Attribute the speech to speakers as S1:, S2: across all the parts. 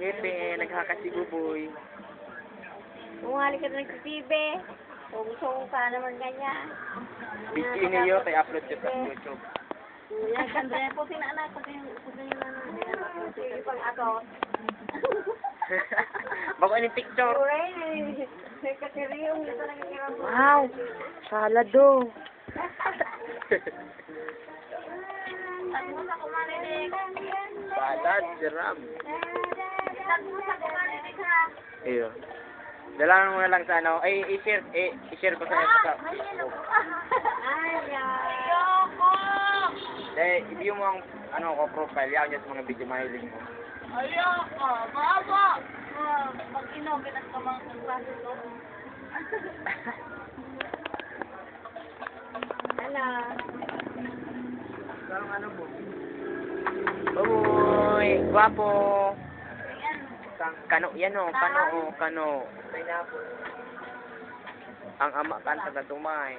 S1: ngipin, naghaka si Buboy.
S2: Umali ka na nagtitibe. Song ka naman ganyan.
S1: Video niyo, tayo upload ko sa YouTube.
S2: Yan, kandre po tinaanak. Pag yung pang ako.
S1: Bago yung picture.
S2: May kasiriyong dito nagkakirang.
S1: Wow! Salado!
S2: At mo sa kumarinig.
S1: Salad, siram.
S2: At mo sa kumarinig ha.
S1: Iyo. Dala mo na lang sa ano. Ay, i-share ko sa inyo sa...
S2: Ayoko!
S1: i-view mo ang ano ko profile. Yan yung mga video mahiling mo.
S2: Ayoko! Baba! Mag-inom, pinas ka mga klase ko. Hala.
S1: Parang ano po? Baboy! Guwapo! Kano, yan o. Kano. Ang ama kanta na tumay.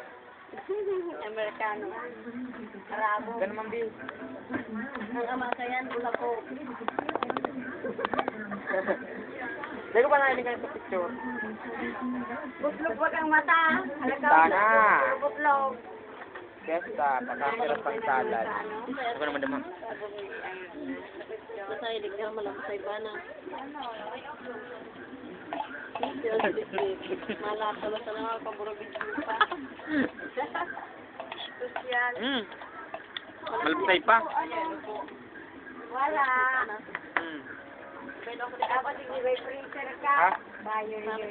S2: Amerikano. Arabo.
S1: Ganun man, Bill.
S2: Ang ama ka yan, Bulaco.
S1: Dahil ko ba nailing kayo sa picture?
S2: Butlog wag ang mata. Halakaw.
S1: Sana.
S2: Butlog.
S1: Kesta, pakasirap pang salad. Ano ka naman damang?
S2: Basta hilig ka malamasay pa na. Malasa na nga, paborobid pa. Social.
S1: Malapsay pa.
S2: Wala. Dapat hindi may freezer ka.
S1: Ha?
S2: Bayo yun.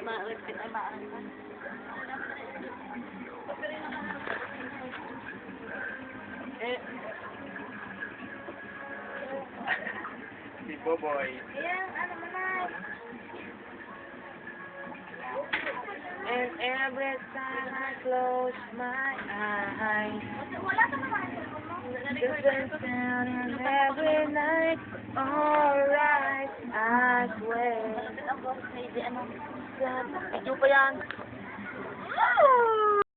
S1: Si Boboy.
S2: Ayan, ano mo na.
S1: And every time I close my eyes,
S2: Wala ka naman.
S1: just down and every night, alright, I swear.
S2: Ang boss, may di ano.
S1: Video pa yan.